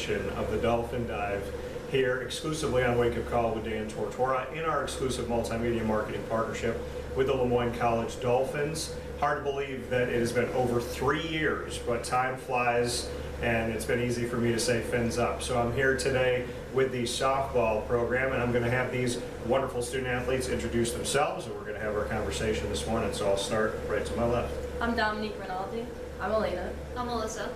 edition of the Dolphin Dive here exclusively on Wake Up Call with Dan Tortora in our exclusive multimedia marketing partnership with the LeMoyne College Dolphins. Hard to believe that it has been over 3 years, but time flies and it's been easy for me to say fins up. So I'm here today with the softball program and I'm going to have these wonderful student athletes introduce themselves and we're going to have our conversation this morning. So I'll start right to my left. I'm Dominique Rinaldi. I'm Elaina. I'm Alyssa.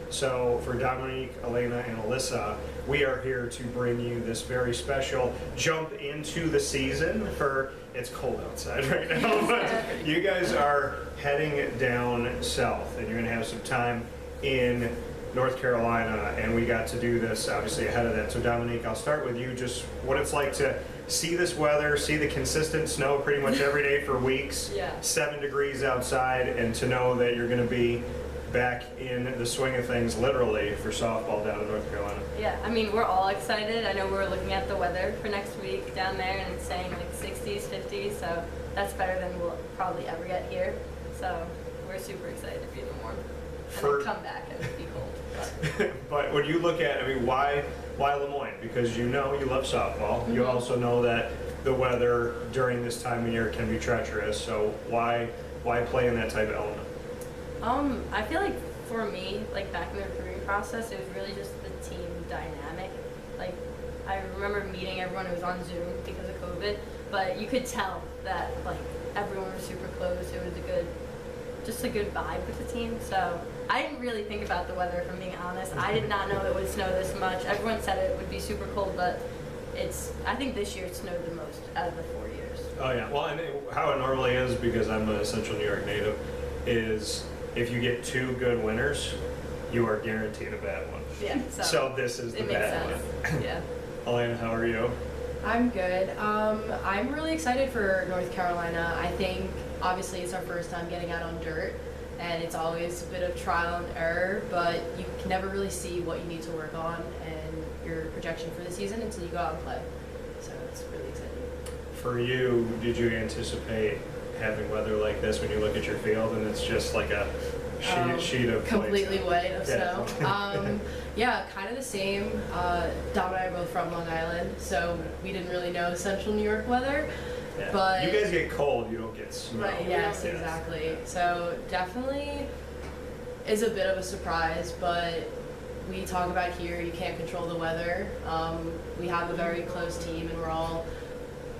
So for Dominique, Elaina, and Alyssa, we are here to bring you this very special jump into the season for, it's cold outside right now, but you guys are heading down south and you're going to have some time in North Carolina, and we got to do this obviously ahead of that. So Dominique, I'll start with you, just what it's like to see this weather, see the consistent snow pretty much every day for weeks, Yeah. 7 degrees outside, and to know that you're going to be back in the swing of things literally for softball down in North Carolina. Yeah, I mean, we're all excited. I know we're looking at the weather for next week down there, and it's saying like 60s, 50s, so that's better than we'll probably ever get here. So we're super excited to be in the warm. And then come back and be cold. But when you look at, I mean, why LeMoyne? Because you know you love softball. You also know that the weather during this time of year can be treacherous. So why play in that type of element? I feel like for me, like back in the recruiting process, it was really just the team dynamic. Like, I remember meeting everyone who was on Zoom because of COVID, but you could tell that like everyone was super close. It was just a good vibe with the team. So I didn't really think about the weather, if I'm being honest. I did not know it would snow this much. Everyone said it would be super cold, but I think this year it snowed the most out of the 4 years. Oh yeah, well, and how it normally is, because I'm a Central New York native, is if you get 2 good winners, you are guaranteed a bad one. Yeah. So this is the bad one. Yeah. Elaina, how are you? I'm good. I'm really excited for North Carolina. I think obviously it's our first time getting out on dirt, and it's always a bit of trial and error, but you can never really see what you need to work on and your projection for the season until you go out and play. So it's really exciting. For you, did you anticipate having weather like this when you look at your field and it's just like a sheet of completely white of Yeah. snow? Yeah, kind of the same. Dom and I are both from Long Island, so we didn't really know Central New York weather. Yeah. But you guys get cold, you don't get snow. right, yes, exactly. So definitely is a bit of a surprise, but we talk about here, you can't control the weather. We have a very close team and we're all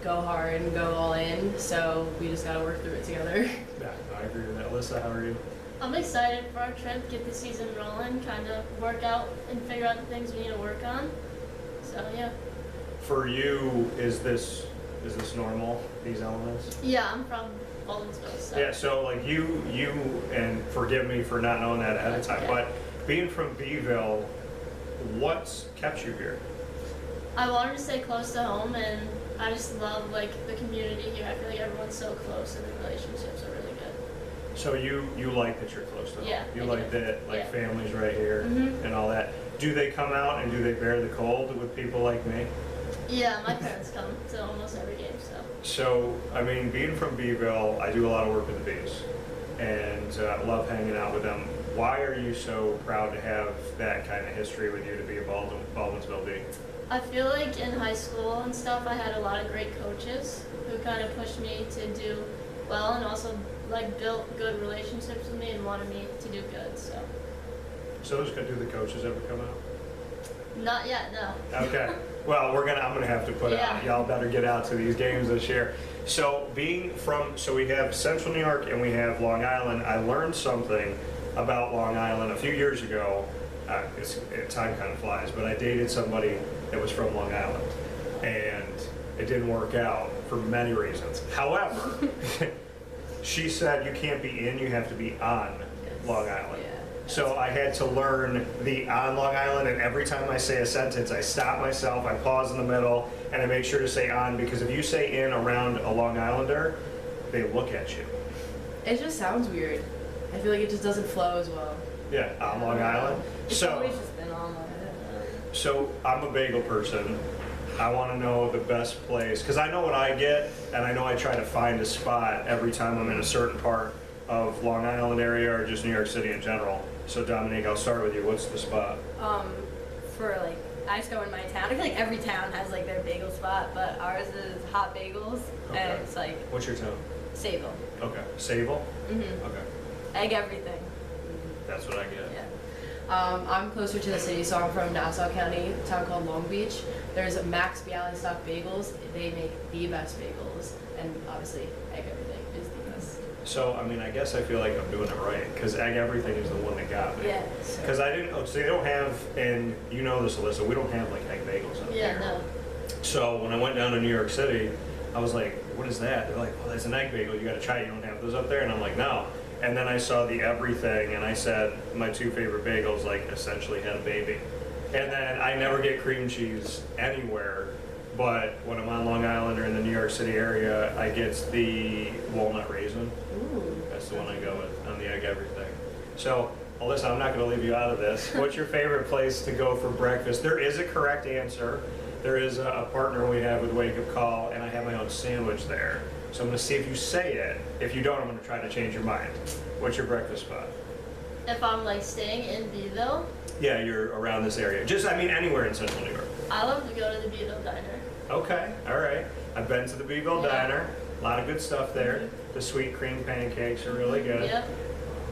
go hard and go all in, so we just got to work through it together. Yeah, I agree with that. Alyssa, how are you? I'm excited for our trip, get the season rolling, kind of work out and figure out the things we need to work on. So yeah. For you, is this normal, these elements? Yeah, I'm from Baldwinsville, so. Yeah, so like you, and forgive me for not knowing that ahead of time, Okay. but being from Beeville, what's kept you here? I wanted to stay close to home, and I just love like the community here. I feel like everyone's so close and the relationships are really good. So you like that you're close to home? Yeah, You I like do. that, like Yeah. families right here Mhm. and all that. Do they come out and do they bear the cold with people like me? Yeah, my parents come to almost every game, so. So, I mean, being from Beeville, I do a lot of work with the Bees and love hanging out with them. Why are you so proud to have that kind of history with you to be a Baldwinsville Bee? I feel like in high school and stuff, I had a lot of great coaches who kind of pushed me to do well and also like built good relationships with me and wanted me to do good. So Do the coaches ever come out? not yet, no. Okay. Well, I'm gonna have to put out. Y'all better get out to these games this year. So so we have Central New York and we have Long Island. I learned something about Long Island a few years ago. Time kind of flies, but I dated somebody that was from Long Island, and it didn't work out for many reasons. However, she said you can't be in, you have to be on Long Island. Yeah. So I had to learn the on Long Island, and every time I say a sentence, I stop myself, I pause in the middle, and I make sure to say on, because if you say in around a Long Islander, they look at you. It just sounds weird. I feel like it just doesn't flow as well. Yeah, on Long Island. It's always just been on like So I'm a bagel person. I want to know the best place, because I know what I get, and I know I try to find a spot every time I'm in a certain part of Long Island area or just New York City in general. So Dominique, I'll start with you. What's the spot? for like, I just go in my town. I feel like every town has like their bagel spot, but ours is Hot Bagels, Okay. and it's like What's your town? Sable. Okay. Sable? Mm-hmm. Okay. Egg everything. That's what I get. Yeah. I'm closer to the city, so I'm from Nassau County, a town called Long Beach. There's a Max Bialystok Bagels. They make the best bagels, and obviously egg everything is the best. So, I mean, I guess I feel like I'm doing it right, because Egg Everything is the one that got me. Yeah. Because I didn't, so they don't have, and you know this, Alyssa, we don't have like egg bagels out Yeah, there. no. So when I went down to New York City, I was like, what is that? They're like, well, that's an egg bagel. You got to try it. You don't have those up there? And I'm like, no. And then I saw the Everything, and I said my two favorite bagels like essentially had a baby. And then I never get cream cheese anywhere, but when I'm on Long Island or in the New York City area, I get the walnut raisin. Ooh. That's the one I go with on the Egg Everything. So, Alyssa, I'm not going to leave you out of this. What's your favorite place to go for breakfast? There is a correct answer. There is a partner we have with WakeUpCall, and I have my own sandwich there. So I'm going to see if you say it. If you don't, I'm going to try to change your mind. What's your breakfast spot? If I'm like staying in Beeville, Yeah, you're around this area. Just, I mean, anywhere in Central New York. I love to go to the Beeville Diner. Okay, all right. I've been to the Beeville Yeah. Diner. A lot of good stuff there. The sweet cream pancakes are really good. Yep.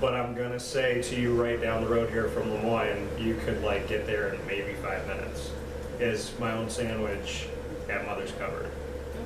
But I'm gonna say to you right down the road here from LeMoyne, you could like get there in maybe 5 minutes. Is my own sandwich at Mother's Cupboard.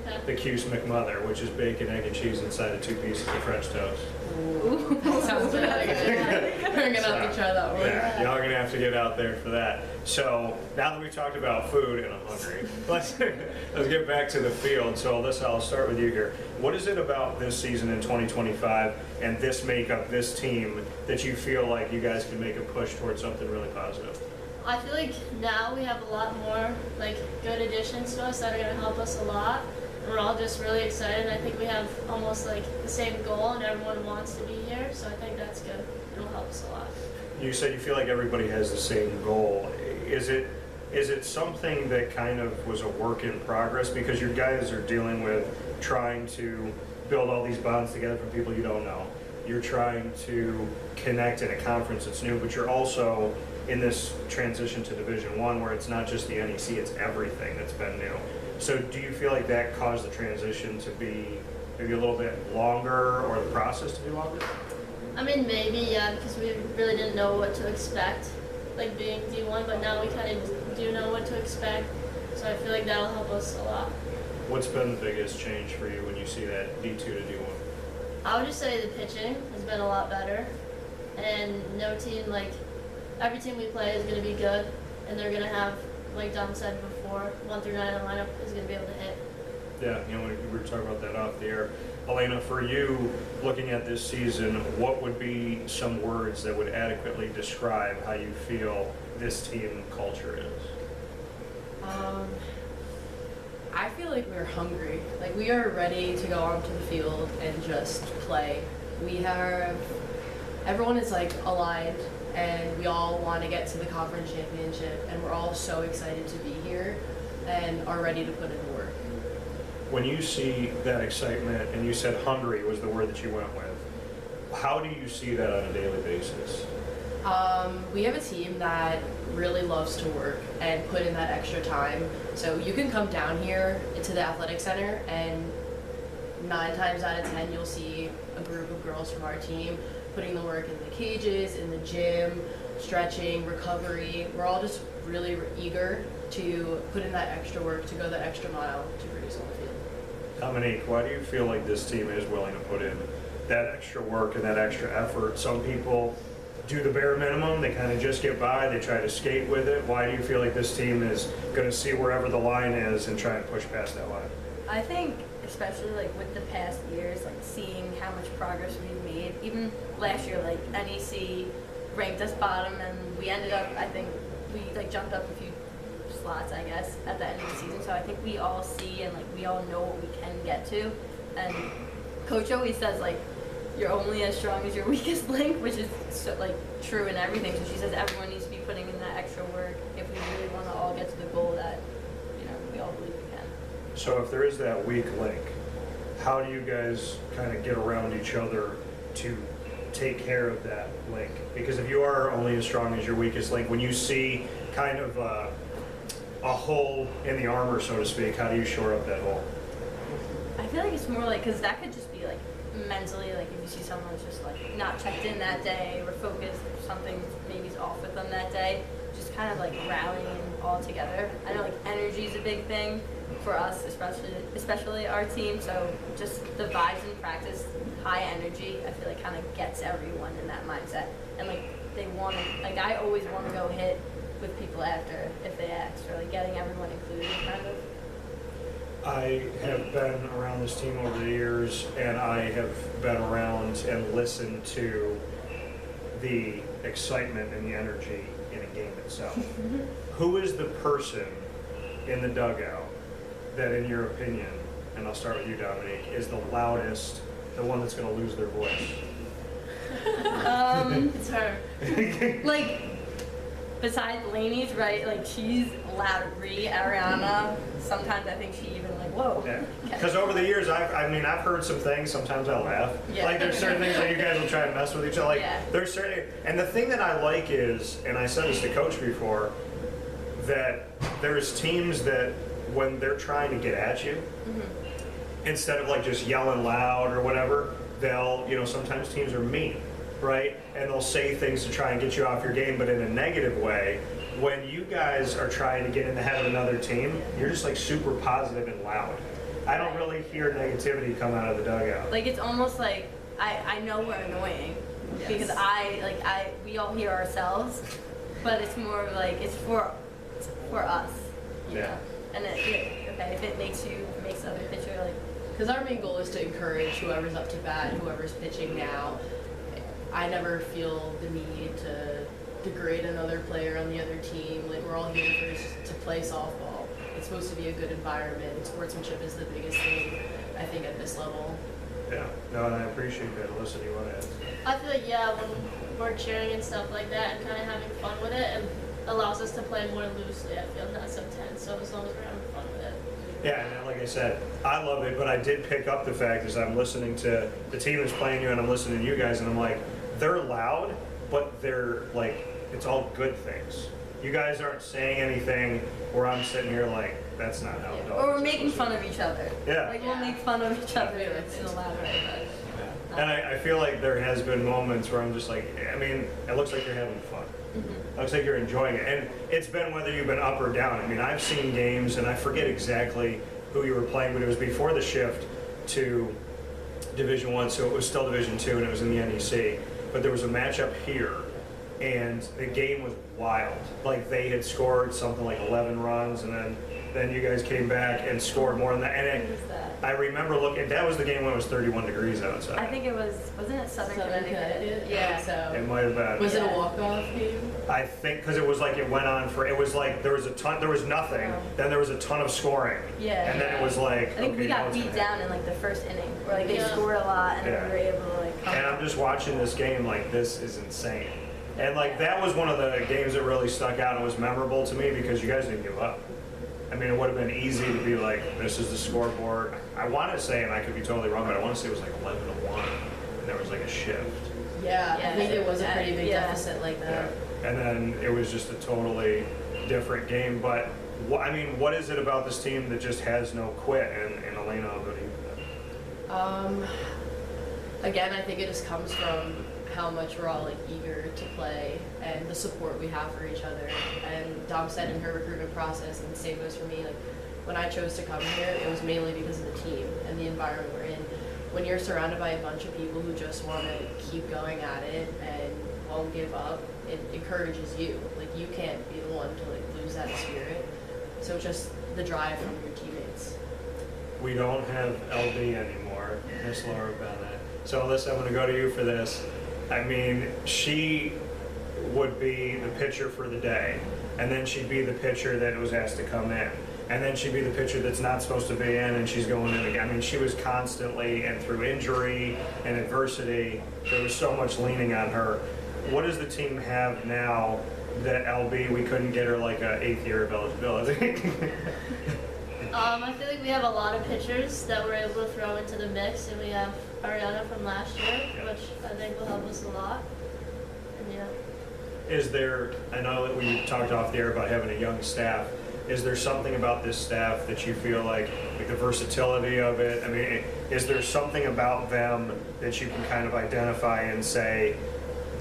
Okay. The Cuse McMother, which is bacon, egg, and cheese inside of 2 pieces of French toast. Ooh. Sounds good. We're gonna have to try that one. Yeah, y'all gonna have to get out there for that. So now that we've talked about food and I'm hungry, let's get back to the field. So Alyssa, I'll start with you here. What is it about this season in 2025 and this makeup, this team, that you feel like you guys can make a push towards something really positive? I feel like now we have a lot more like good additions to us that are gonna help us a lot. And we're all just really excited. I think we have almost like the same goal, and everyone wants to be here. So I think that's good. It'll help us a lot. You said you feel like everybody has the same goal. Is it something that kind of was a work in progress because you guys are dealing with trying to build all these bonds together from people you don't know? You're trying to connect in a conference that's new, but you're also in this transition to Division I where it's not just the NEC, it's everything that's been new. So do you feel like that caused the transition to be maybe a little bit longer or the process to be longer? I mean, maybe, yeah, because we really didn't know what to expect, like being D1, but now we kind of do know what to expect. So I feel like that'll help us a lot. What's been the biggest change for you when you see that D2 to D1? I would just say the pitching has been a lot better. And no team, like, every team we play is going to be good. And they're going to have, like Dom said before, 1 through 9 in the lineup is going to be able to hit. Yeah, you know, we were talking about that off the air. Elaina, for you, looking at this season, what would be some words that would adequately describe how you feel this team culture is? I feel like we're hungry. Like we are ready to go onto the field and just play. Everyone is like aligned and we all want to get to the conference championship and we're all so excited to be here and are ready to put in the work. When you see that excitement, and you said hungry was the word that you went with, how do you see that on a daily basis? We have a team that really loves to work and put in that extra time. So you can come down here to the athletic center and 9 times out of 10 you'll see a group of girls from our team putting the work in the cages, in the gym, stretching, recovery. We're all just really eager to put in that extra work, to go that extra mile to produce on the field. Dominique, why do you feel like this team is willing to put in that extra work and that extra effort? Some people do the bare minimum, they kind of just get by, they try to skate with it. Why do you feel like this team is going to see wherever the line is and try and push past that line? I think, especially like with the past years, like seeing how much progress we've made. Even last year, like NEC ranked us bottom, and we ended up, I think, we like jumped up a few slots, I guess, at the end of the season. So I think we all see and like we all know what we can get to. And Coach always says like, you're only as strong as your weakest link, which is so, like true in everything. So she says everyone needs to be putting in that extra work if we really want to all get to the goal that, you know, we all believe we can. So if there is that weak link, how do you guys kind of get around each other to take care of that link? Because if you are only as strong as your weakest link, when you see kind of a hole in the armor, so to speak? How do you shore up that hole? I feel like it's more like, because that could just be like mentally, like if you see someone's just like not checked in that day or focused, or something maybe's off with them that day, just kind of like rallying all together. I know like energy is a big thing for us, especially our team. So just the vibes in practice, high energy, I feel like kind of gets everyone in that mindset. And like they want to, like I always want to go hit with people after if they ask, or like getting everyone included kind of. I have been around this team over the years, and I have been around and listened to the excitement and the energy in a game itself. Who is the person in the dugout that, in your opinion, and I'll start with you, Dominique, is the loudest, the one that's going to lose their voice? It's her. Like, besides Lainey's, right? Like, she's loud. Ariana, sometimes I think she even like, whoa. Yeah. Because over the years, I've heard some things. Sometimes I laugh. Yeah. Like there's certain things that you guys will try and mess with each other. Like Yeah. there's certain, and the thing that I like is, and I said this to Coach before, that there's teams that when they're trying to get at you, instead of like just yelling loud or whatever, they'll, sometimes teams are mean, right? And they'll say things to try and get you off your game, but in a negative way. When you guys are trying to get in the head of another team, you're just like super positive and loud. I don't really hear negativity come out of the dugout. Like, it's almost like I know we're annoying because we all hear ourselves, but it's more of like it's for us. Yeah. And if it makes the other pitcher like. Because our main goal is to encourage whoever's up to bat, whoever's pitching now. I never feel the need to degrade another player on the other team. Like, we're all here to play softball. It's supposed to be a good environment. Sportsmanship is the biggest thing, I think, at this level. Yeah. No, and I appreciate that. Alyssa, do you want to add? I feel like, yeah, when we're cheering and stuff like that and kind of having fun with it, it allows us to play more loosely, I feel, not so tense. So as long as we're having fun with it. Yeah, and like I said, I love it, but I did pick up the fact as I'm listening to the team that's playing you and I'm listening to you guys, and I'm like, they're loud, but they're like, it's all good things. You guys aren't saying anything where I'm sitting here like, that's not how it Or we're making fun of each other. Yeah. Like, we'll make fun of each other in a loud way, but. And I feel like there has been moments where I'm just like, it looks like you're having fun. It looks like you're enjoying it. And it's been whether you've been up or down. I've seen games, and I forget exactly who you were playing, but it was before the shift to Division I, so it was still Division II, and it was in the NEC. But there was a matchup here, and the game was wild. Like, they had scored something like 11 runs, and then you guys came back and scored more than that. And What is that? I remember looking, that was the game when it was 31 degrees outside. I think it wasn't it Southern Connecticut? Yeah, It so. might have been. Was it a Yeah. walk-off game? I think because it was like it went on for, it was like there was nothing, Oh. then there was a ton of scoring. Yeah. And then it was like, I think okay, we now got it's beat gonna down in like the first inning, where like they Yeah. scored a lot and Yeah. then we were able to like come. And I'm just watching this game like, this is insane. And like that was one of the games that really stuck out and was memorable to me because you guys didn't give up. It would have been easy to be like, this is the scoreboard. I want to say, and I could be totally wrong, but I want to say it was like 11-1, and there was like a shift. Yeah, Yeah, I think it was a pretty big yeah. deficit like that. And then it was just a totally different game. But what is it about this team that just has no quit? And Elaina, I'll go to you. Again, I think it just comes from how much we're all like eager to play and the support we have for each other. And Dom said in her recruitment process, and the same goes for me, like when I chose to come here, it was mainly because of the team and the environment we're in. When you're surrounded by a bunch of people who just want to keep going at it and won't give up, it encourages you. Like, you can't be the one to like lose that spirit. So just the drive from your teammates. We don't have LB anymore, Miss Laura Bennett. So Alyssa, I'm going to go to you for this. She would be the pitcher for the day, and then she'd be the pitcher that was asked to come in, and then she'd be the pitcher that's not supposed to be in, and she's going in again. She was constantly, and through injury and adversity, there was so much leaning on her. What does the team have now that LB, we couldn't get her like an 8th year of eligibility? I feel like we have a lot of pitchers that we're able to throw into the mix, and we have Ariana from last year, which I think will help us a lot. And yeah. Is there, I know that we talked off the air about having a young staff. Is there something about this staff that you feel like the versatility of it? I mean, is there something about them that you can kind of identify and say,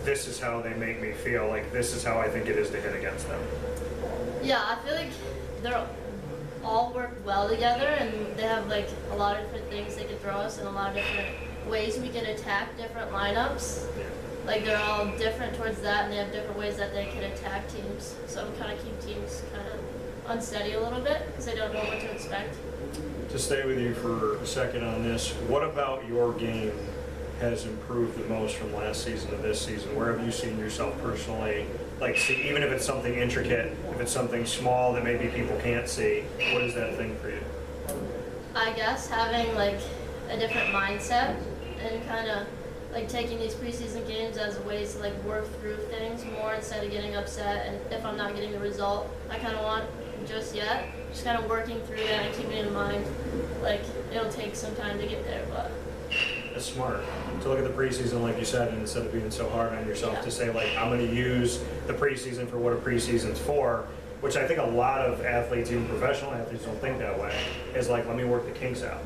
this is how they make me feel, like this is how I think it is to hit against them? Yeah, I feel like they're all work well together, and they have like a lot of different things they can throw us and a lot of different ways we can attack different lineups. Yeah. Like they're all different towards that, and they have different ways that they can attack teams. So kind of keep teams kind of unsteady a little bit because they don't know what to expect. To stay with you for a second on this, what about your game has improved the most from last season to this season? Where have you seen yourself personally? Like, see, even if it's something intricate, if it's something small that maybe people can't see, what is that thing for you? I guess having like a different mindset and kind of like taking these preseason games as ways to like work through things more instead of getting upset. And if I'm not getting the result I kind of want just yet, just kind of working through that and keeping in mind like it'll take some time to get there, but That's smart. To look at the preseason, like you said, and instead of being so hard on yourself, Yeah. to say, like, I'm going to use the preseason for what a preseason's for, which I think a lot of athletes, even professional athletes, don't think that way, is like, let me work the kinks out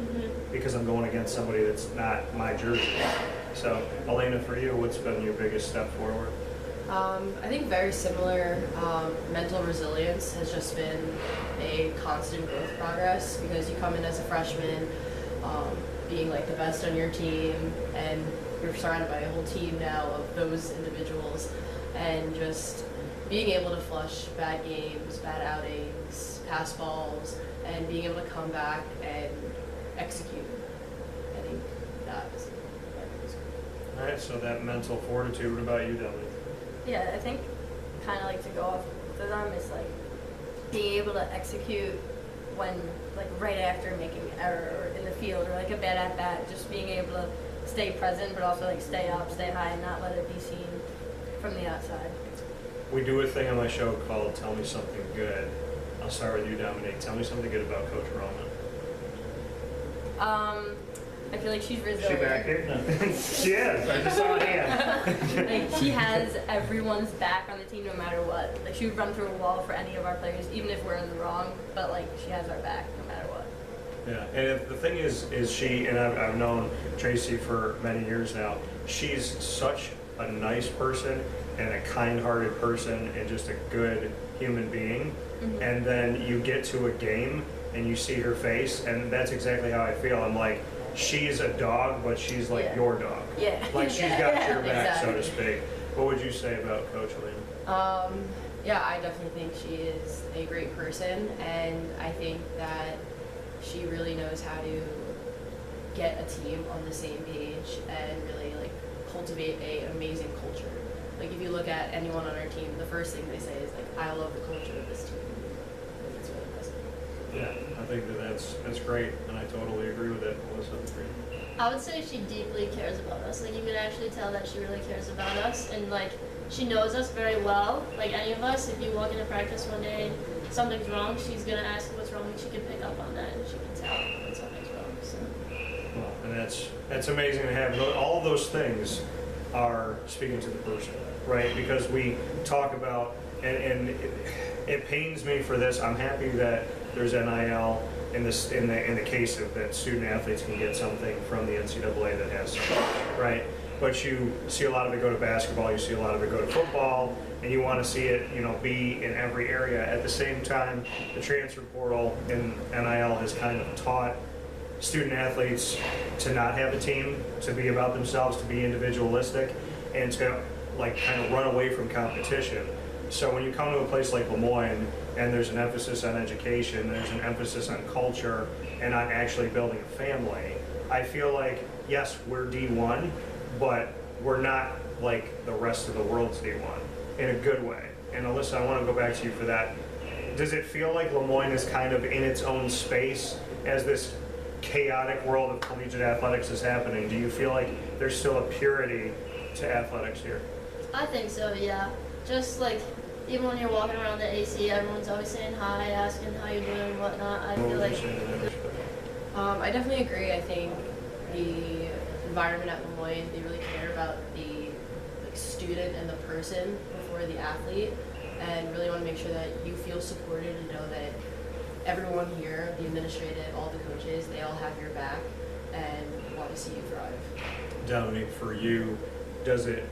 because I'm going against somebody that's not my jersey. So, Elaina, for you, what's been your biggest step forward? I think very similar. Mental resilience has just been a constant growth progress because you come in as a freshman, being like the best on your team, and you're surrounded by a whole team now of those individuals, and just being able to flush bad games, bad outings, pass balls, and being able to come back and execute. I think that was my biggest goal. All right, so that mental fortitude. What about you, Dominique? Yeah, I think kind of like to go off to them is like being able to execute when like right after making an error or in the field or like a bad at bat, just being able to stay present but also like stay up, stay high, and not let it be seen from the outside. We do a thing on my show called Tell Me Something Good. I'll start with you, Dominique. Tell me something good about Coach Roman. I feel like she's Is she resilient. back here? No. She is. I just saw a hand. Like she has everyone's back on the team no matter what. Like she would run through a wall for any of our players, even if we're in the wrong. But like she has our back no matter what. Yeah, and if the thing is she, and I've known Tracy for many years now, she's such a nice person and a kind-hearted person and just a good human being. Mhm. And then you get to a game and you see her face, and that's exactly how I feel. I'm like, she's a dog, but she's like Yeah. your dog. Yeah. Like she's got your back, so to Exactly. speak. What would you say about Coach Elaina? Yeah, I definitely think she is a great person, and I think that she really knows how to get a team on the same page and really like cultivate an amazing culture. Like if you look at anyone on our team, the first thing they say is like, "I love the culture of this team." I think it's really impressive. Yeah, I think that's great, and I totally agree with that, Alyssa. I would say she deeply cares about us. Like you can actually tell that she really cares about us, and like she knows us very well. Like any of us, if you walk into practice one day and something's wrong, she's gonna ask you what's wrong, and she can pick up on that, and she can tell when something's wrong. So. Well, and that's amazing to have. All of those things are speaking to the person, right? Because we talk about, and it pains me for this. I'm happy that there's NIL in the case of that student athletes can get something from the NCAA that has something, right? But you see a lot of it go to basketball, you see a lot of it go to football, and you want to see it, be in every area. At the same time, the transfer portal in NIL has kind of taught student athletes to not have a team, to be about themselves, to be individualistic, and to like kind of run away from competition. So when you come to a place like LeMoyne and there's an emphasis on education, there's an emphasis on culture and on actually building a family, I feel like, yes, we're D1, but we're not like the rest of the world's D1 in a good way. And Alyssa, I want to go back to you for that. Does it feel like LeMoyne is kind of in its own space as this chaotic world of collegiate athletics is happening? Do you feel like there's still a purity to athletics here? I think so, yeah. Just like even when you're walking around the AC, everyone's always saying hi, asking how you're doing and whatnot. I What feel would you like say to that respect? I definitely agree. I think the environment at LeMoyne, they really care about the like, student and the person before the athlete, and really want to make sure that you feel supported and know that everyone here, the administrative, all the coaches, they all have your back and want to see you thrive. Dominique, for you, does it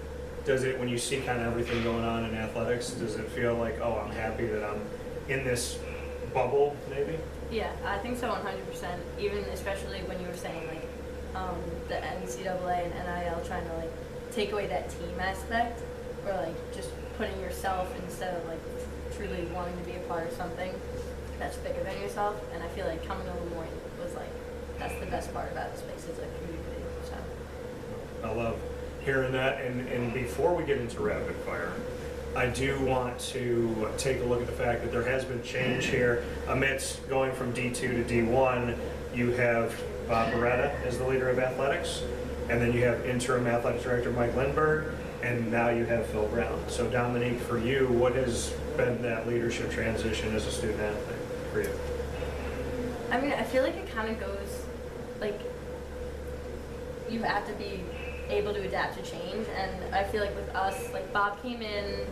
when you see kind of everything going on in athletics, does it feel like, oh, I'm happy that I'm in this bubble, maybe? Yeah, I think so 100%. Even especially when you were saying like the NCAA and NIL trying to like take away that team aspect, or like just putting yourself instead of like truly wanting to be a part of something that's bigger than yourself. And I feel like coming to LeMoyne was like, that's the best part about the space, is a community. So I love hearing that. And before we get into rapid fire, I do want to take a look at the fact that there has been change here amidst going from D2 to D1. You have Bob Beretta as the leader of athletics, and then you have interim athletic director Mike Lindbergh, and now you have Phil Brown. So Dominique, for you, what has been that leadership transition as a student athlete for you? I mean, I feel like it kind of goes like you have to be able to adapt to change, and I feel like with us, like Bob came in,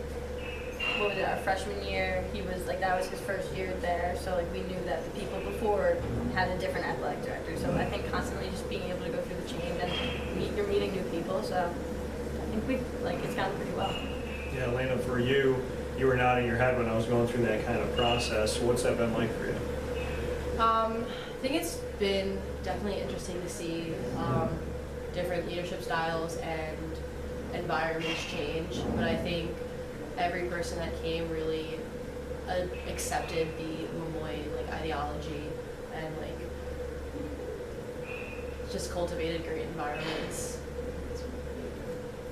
what was it, our freshman year, he was like, that was his first year there, so like we knew that the people before had a different athletic director, so I think constantly just being able to go through the change and you're meeting new people, so I think it's gone pretty well. Yeah, Elaina, for you, you were nodding your head when I was going through that kind of process. What's that been like for you? I think it's been definitely interesting to see different leadership styles and environments change, but I think every person that came really accepted the LeMoyne ideology and just cultivated great environments.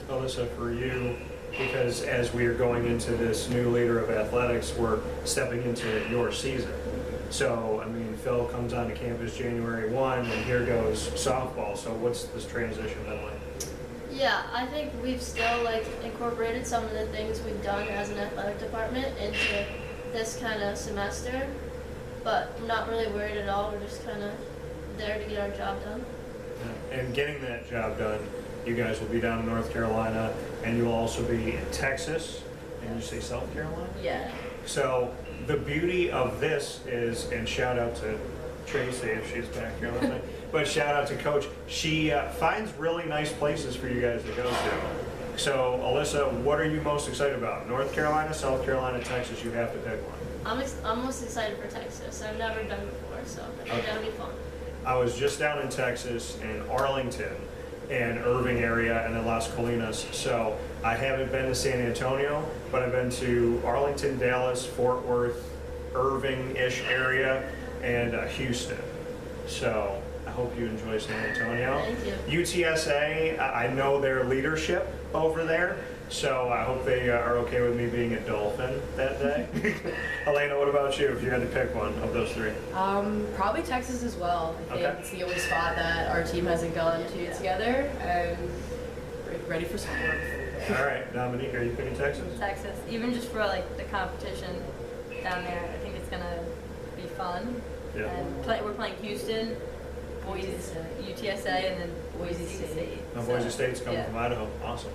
Alyssa, for you, because as we are going into this new leader of athletics, we're stepping into your season. So, I mean, Phil comes onto campus January 1, and here goes softball. So what's this transition been like? Yeah, I think we've still incorporated some of the things we've done as an athletic department into this kind of semester, but I'm not really worried at all. We're just kind of there to get our job done. Yeah. And getting that job done, you guys will be down in North Carolina, and you'll also be in Texas, and you say South Carolina? Yeah. So the beauty of this is, and shout out to Tracy if she's back here listening, but shout out to Coach. She finds really nice places for you guys to go to. So Alyssa, what are you most excited about? North Carolina, South Carolina, Texas? You have to pick one. I'm most excited for Texas. I've never been before, so I think that'll be fun. I was just down in Texas, in Arlington and Irving area, and then Las Colinas. So I haven't been to San Antonio, but I've been to Arlington, Dallas, Fort Worth, Irving-ish area, and Houston. So I hope you enjoy San Antonio. Thank you. UTSA, I know their leadership over there, so I hope they are okay with me being a Dolphin that day. Elaina, what about you, if you had to pick one of those three? Probably Texas as well. I think it's the only spot that our team hasn't gone to together, and we're ready for some more. All right, Dominique, are you picking Texas? Texas, even just for the competition down there, I think it's gonna be fun. Yeah. And we're playing Houston, UTSA, and then Boise State. Now, Boise State's coming from Idaho. Awesome.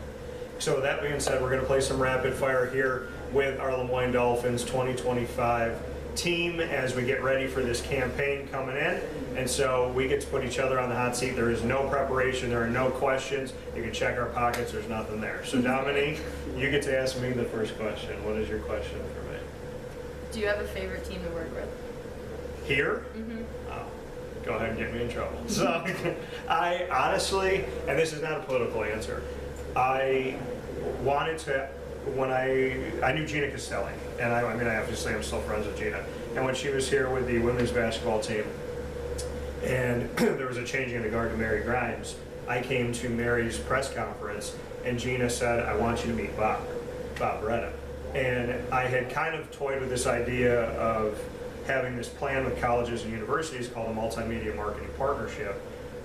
So with that being said, we're going to play some rapid fire here with our LeMoyne Dolphins 2025 team as we get ready for this campaign coming in. And so we get to put each other on the hot seat. There is no preparation. There are no questions. You can check our pockets. There's nothing there. So Dominique, you get to ask me the first question. What is your question for me? Do you have a favorite team to work with? Here? Mm-hmm. Oh, go ahead and get me in trouble. So I honestly, and this is not a political answer, I wanted to, when I knew Gina Castelli, and I mean, I obviously I'm still friends with Gina, and when she was here with the women's basketball team, and there was a changing of the guard to Mary Grimes, I came to Mary's press conference, and Gina said, I want you to meet Bob Beretta. And I had kind of toyed with this idea of having this plan with colleges and universities called a multimedia marketing partnership.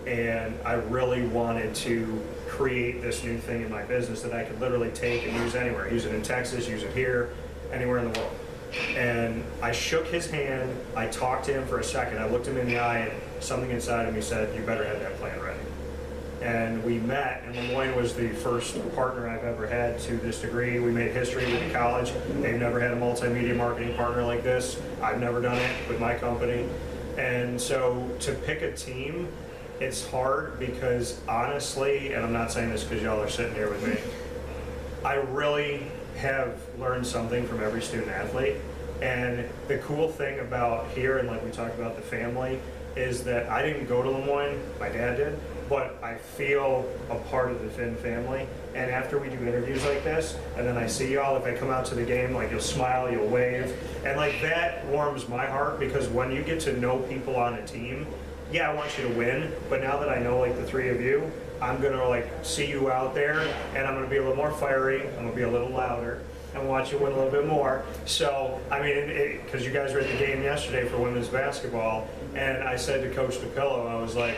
And I really wanted to create this new thing in my business that I could literally take and use anywhere. Use it in Texas, use it here, anywhere in the world. And I shook his hand, I talked to him for a second, I looked him in the eye, and something inside of me said, you better have that plan ready. and we met, and LeMoyne was the first partner I've ever had to this degree. We made history with the college. They've never had a multimedia marketing partner like this. I've never done it with my company. And so to pick a team, it's hard because honestly, and I'm not saying this because y'all are sitting here with me, I really have learned something from every student athlete. And the cool thing about here, and like we talked about the family, is that I didn't go to LeMoyne, my dad did, but I feel a part of the Finn family. And after we do interviews like this, and then I see y'all, if I come out to the game, like you'll smile, you'll wave, and like that warms my heart, because when you get to know people on a team, yeah, I want you to win, but now that I know like the three of you, I'm gonna like see you out there, and I'm gonna be a little more fiery, I'm gonna be a little louder, and watch you win a little bit more. So, I mean, because you guys were at the game yesterday for women's basketball, and I said to Coach DePillo, I was like,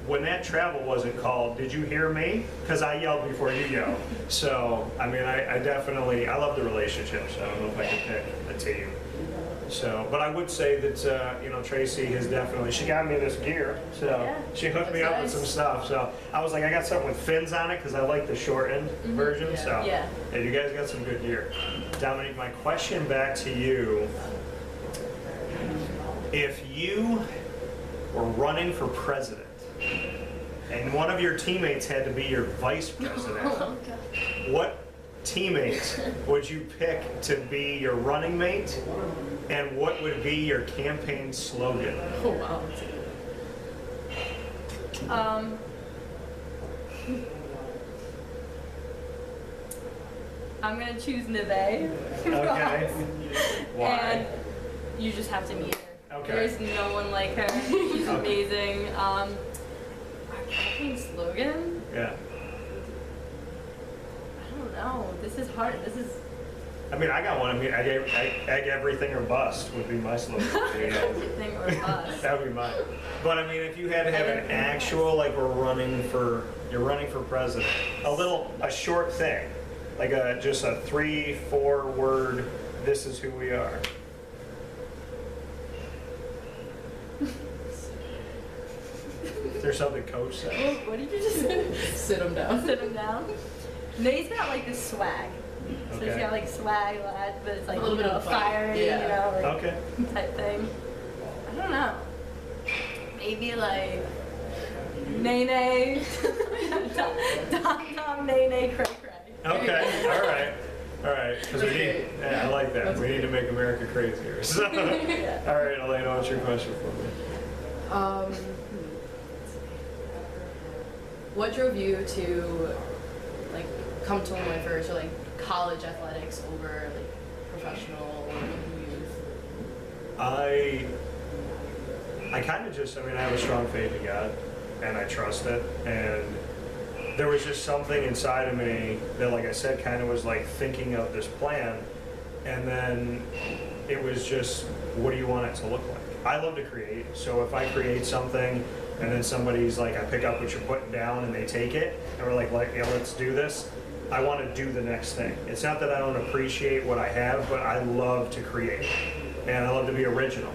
when that travel wasn't called, did you hear me? Because I yelled before you yelled. So, I mean, I definitely, I love the relationships. I don't know if I could pick a team. So, but I would say that, you know, Tracy has definitely, she got me this gear. So Yeah, she hooked me that's up with nice. some stuff. So I was like, I got something with fins on it because I like the shortened version. Yeah. So Yeah. you guys got some good gear. Dominique, my question back to you, if you were running for president and one of your teammates had to be your vice president, Oh, God. what teammate would you pick to be your running mate, and what would be your campaign slogan? Oh wow. I'm gonna choose Neve. Okay. Why? And you just have to meet her. Okay. There's no one like her. She's amazing. Our campaign slogan? Yeah. I don't know. This is hard. This is I mean, I got one. I mean, egg everything or bust would be my slogan. You know? everything or bust. That would be mine. But I mean, if you had to have an actual, like you're running for president, a short thing, like just a 3-4 word, this is who we are. Is there something Coach said? What did you just say? Sit them down. Sit him down. Nate's got like this swag. So she's Okay. got like swag, lad, but it's like A little you bit know, of fun. fiery, Yeah. you know, like Okay. type thing. I don't know. Maybe like Nene. Dom, Nene, cray cray. Okay. All right. Because we need. Yeah, I like that. We need to make America crazier. So. All right, Elaina, what's your question for me? What drove you to like come to LeMoyne first, or like college athletics over like professional or youth? I kind of just, I mean, I have a strong faith in God, and I trust it, and there was just something inside of me that, like I said, kind of was like thinking of this plan, and then it was just, what do you want it to look like? I love to create, so if I create something, and then somebody's like, I pick up what you're putting down, and they take it, and we're like, yeah, let's do this, I want to do the next thing. It's not that I don't appreciate what I have, but I love to create, and I love to be original.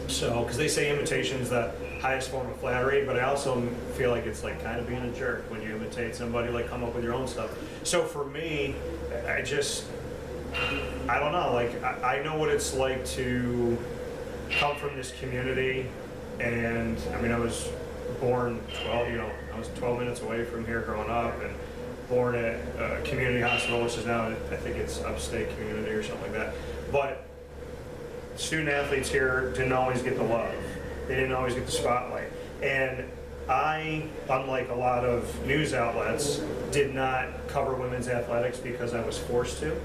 So, because they say imitation's the highest form of flattery, but I also feel like it's like kind of being a jerk when you imitate somebody, like come up with your own stuff. So for me, I don't know, like I know what it's like to come from this community, and I mean, I was born I was 12 minutes away from here growing up, and born at a community hospital, which is now, I think it's Upstate Community or something like that. But student athletes here didn't always get the love. They didn't always get the spotlight. And I, unlike a lot of news outlets, did not cover women's athletics because I was forced to.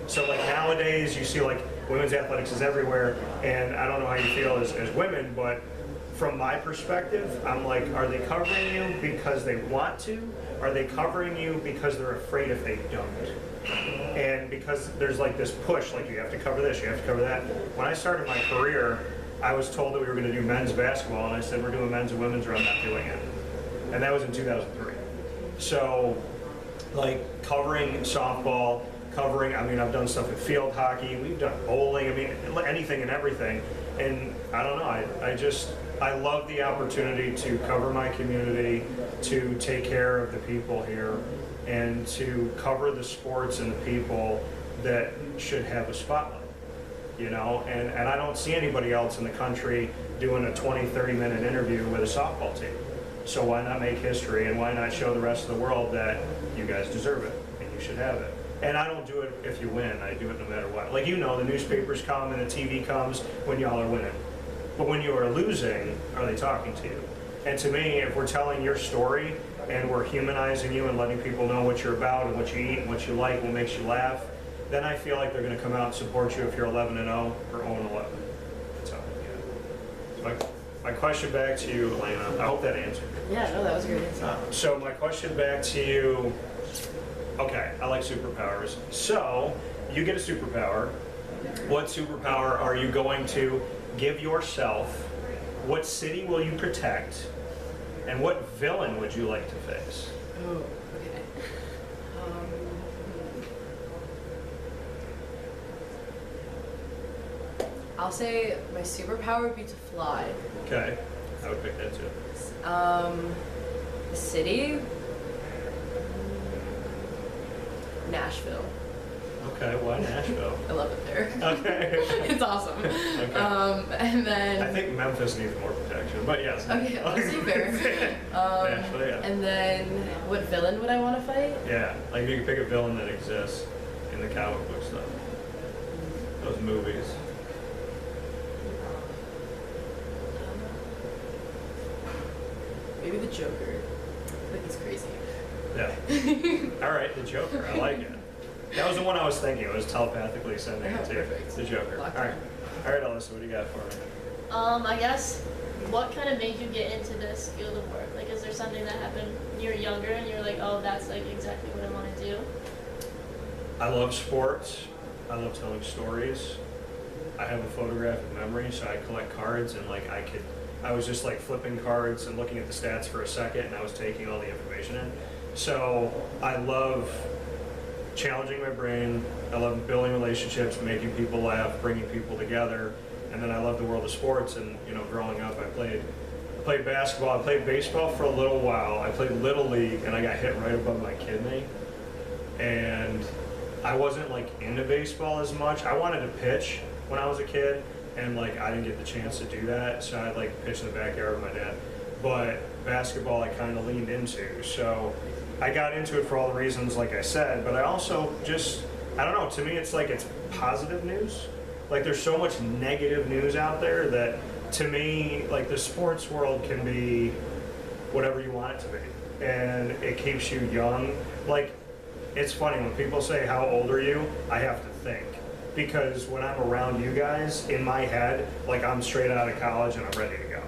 So like nowadays you see like women's athletics is everywhere, and I don't know how you feel as women, but from my perspective, I'm like, are they covering you because they want to? Are they covering you because they're afraid if they don't? And because there's like this push, like you have to cover this, you have to cover that. When I started my career, I was told that we were going to do men's basketball, and I said, we're doing men's and women's, or I'm not doing it. And that was in 2003. So, like, covering softball, I mean, I've done stuff in field hockey, we've done bowling, I mean, anything and everything. And I don't know, I love the opportunity to cover my community, to take care of the people here, and to cover the sports and the people that should have a spotlight. You know, and I don't see anybody else in the country doing a 20, 30-minute interview with a softball team. So why not make history, and why not show the rest of the world that you guys deserve it and you should have it? And I don't do it if you win, I do it no matter what. Like, you know, the newspapers come and the TV comes when y'all are winning. But when you are losing, are they talking to you? And to me, if we're telling your story and we're humanizing you and letting people know what you're about and what you eat and what you like, what makes you laugh, then I feel like they're going to come out and support you if you're 11-0 or 0-11. That's how I feel. My question back to you, Elaina, I hope that answered it. Yeah, no, that was a great answer. So my question back to you, okay, I like superpowers. So you get a superpower. What superpower are you going to give yourself? What city will you protect? And what villain would you like to face? Oh, okay. I'll say my superpower would be to fly. Okay, I would pick that too. The city? Nashville. Okay, why Nashville? I love it there. Okay. It's awesome. Okay. And then... I think Memphis needs more protection, but yes. Okay, let's see fair. Nashville, yeah. And then, what villain would I want to fight? Yeah, like you can pick a villain that exists in the comic book stuff. Those movies. Maybe the Joker. I think he's crazy. Yeah. All right, the Joker. I like it. That was the one I was thinking. It was telepathically sending it to you. Perfect. The Joker. Locked All right. in. All right, Alyssa, what do you got for me? I guess, what kind of made you get into this field of work? Like, is there something that happened when you were younger and you were like, oh, that's like exactly what I want to do? I love sports. I love telling stories. I have a photographic memory, so I collect cards, and like I was just like flipping cards and looking at the stats for a second, and I was taking all the information in. So I love challenging my brain. I love building relationships, making people laugh, bringing people together, and then I love the world of sports. And you know, growing up, I played basketball. I played baseball for a little while. I played Little League, and I got hit right above my kidney. And I wasn't like into baseball as much. I wanted to pitch when I was a kid, and like I didn't get the chance to do that, so I'd like pitch in the backyard with my dad. But basketball I kind of leaned into, so I got into it for all the reasons like I said, but I also just, I don't know, to me it's like it's positive news. Like there's so much negative news out there that to me, like the sports world can be whatever you want it to be, and it keeps you young. Like it's funny when people say how old are you, I have to think. Because when I'm around you guys, in my head, like I'm straight out of college and I'm ready to go.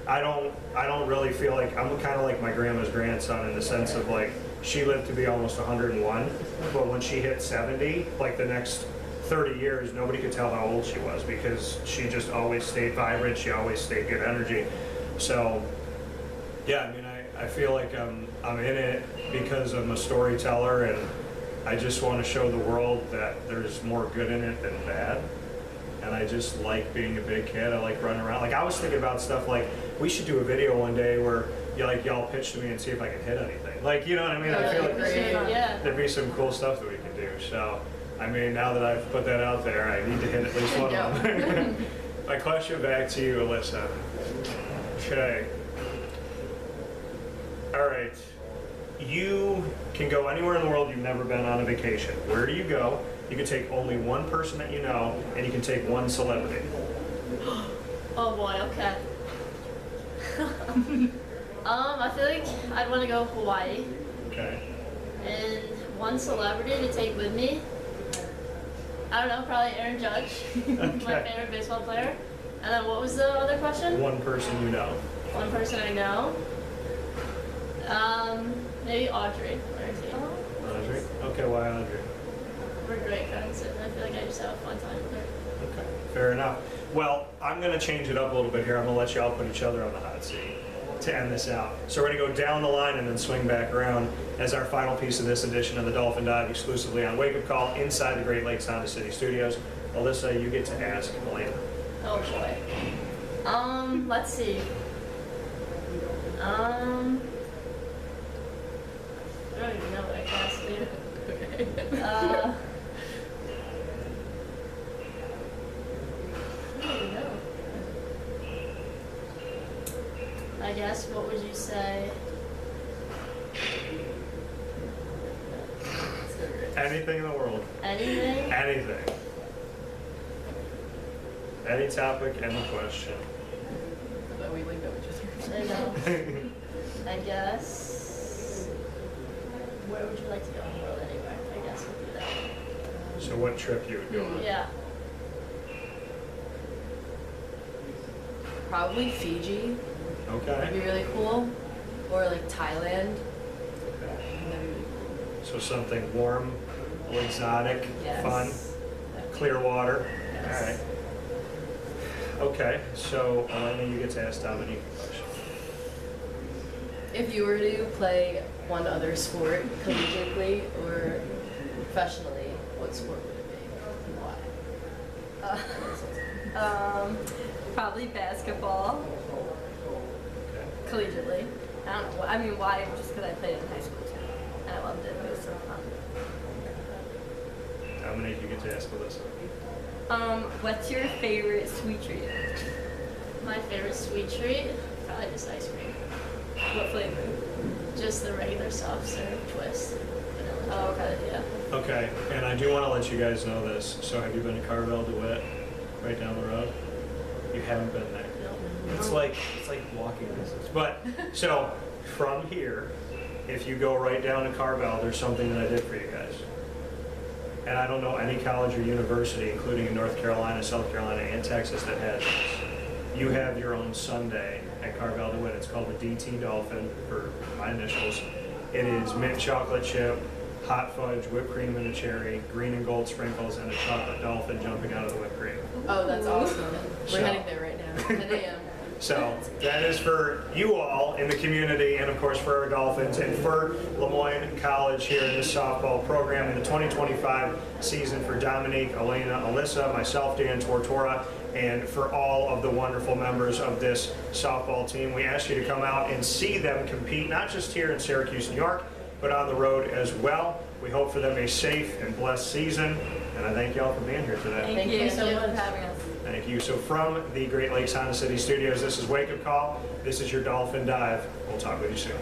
I don't really feel like, I'm kind of like my grandma's grandson in the sense of like, she lived to be almost 101, but when she hit 70, like the next 30 years, nobody could tell how old she was because she just always stayed vibrant, she always stayed good energy. So, yeah, I mean, I feel like I'm in it because I'm a storyteller, and I just want to show the world that there's more good in it than bad. And I just like being a big kid. I like running around. Like I was thinking about stuff like we should do a video one day where y'all pitch to me and see if I can hit anything. Like, you know what I mean? I feel like Yeah. there'd be some cool stuff that we can do. So, I mean, now that I've put that out there, I need to hit at least one of them. My question back to you, Alyssa. Okay. All right. You can go anywhere in the world you've never been on a vacation. Where do you go? You can take only one person that you know, and you can take one celebrity. Oh boy, okay. I feel like I'd want to go Hawaii. Okay. And one celebrity to take with me. I don't know, probably Aaron Judge, my favorite baseball player. And then what was the other question? One person you know. One person I know. Maybe Audrey. Audrey? Okay, why Audrey? We're great friends, and I feel like I just have a fun time with her. Okay, fair enough. Well, I'm going to change it up a little bit here. I'm going to let y'all put each other on the hot seat to end this out. So we're going to go down the line and then swing back around as our final piece of this edition of the Dolphin Dive, exclusively on Wake Up Call inside the Great Lakes Honda City Studios. Alyssa, you get to ask Elaina. Oh boy. Let's see. I don't even know what I can ask you. Okay. I don't even know. I guess, what would you say? Anything in the world. Anything? Anything. Any topic, any question. But we like know each other. I know. I guess. Where would you like to go in the world anywhere? I guess we'll do that. So what trip you would go on? Yeah. Probably Fiji would be Okay. really cool, or like Thailand. Okay. That'd be really cool. So something warm, exotic, Yes. fun, clear water. Yes. All right. Okay, so Elaina, you get to ask Dominique a question. If you were to play one other sport, collegiately or professionally, what sport would it be and why? Probably basketball, Okay. collegiately. I don't know. I mean, why? Just because I played it in high school too, and I loved it. It was so fun. Dominique, you get to ask Alyssa. What's your favorite sweet treat? My favorite sweet treat? Probably just ice cream. What flavor? Just the regular soft serve twist. Vanilla Oh, okay. chocolate, yeah. Okay, and I do want to let you guys know this. So have you been to Carvel DeWitt, right down the road? You haven't been there. It's like walking distance. But so from here, if you go right down to Carvel, there's something that I did for you guys. And I don't know any college or university, including in North Carolina, South Carolina, and Texas, that has this. You have your own sundae at Carvel DeWitt. It's called the DT Dolphin, for my initials. It is mint chocolate chip, hot fudge, whipped cream and a cherry, green and gold sprinkles, and a chocolate dolphin jumping out of the whipped cream. Oh, that's awesome. So- We're heading there right now. 10 a.m. So that is for you all in the community, and of course for our Dolphins, and for LeMoyne College here in this softball program in the 2025 season for Dominique, Elaina, Alyssa, myself, Dan Tortora, and for all of the wonderful members of this softball team. We ask you to come out and see them compete, not just here in Syracuse, New York, but on the road as well. We hope for them a safe and blessed season, and I thank y'all for being here today. Thank you so for much. having us. Thank you. So from the Great Lakes Honda City Studios, this is Wake Up Call. This is your Dolphin Dive. We'll talk with you soon.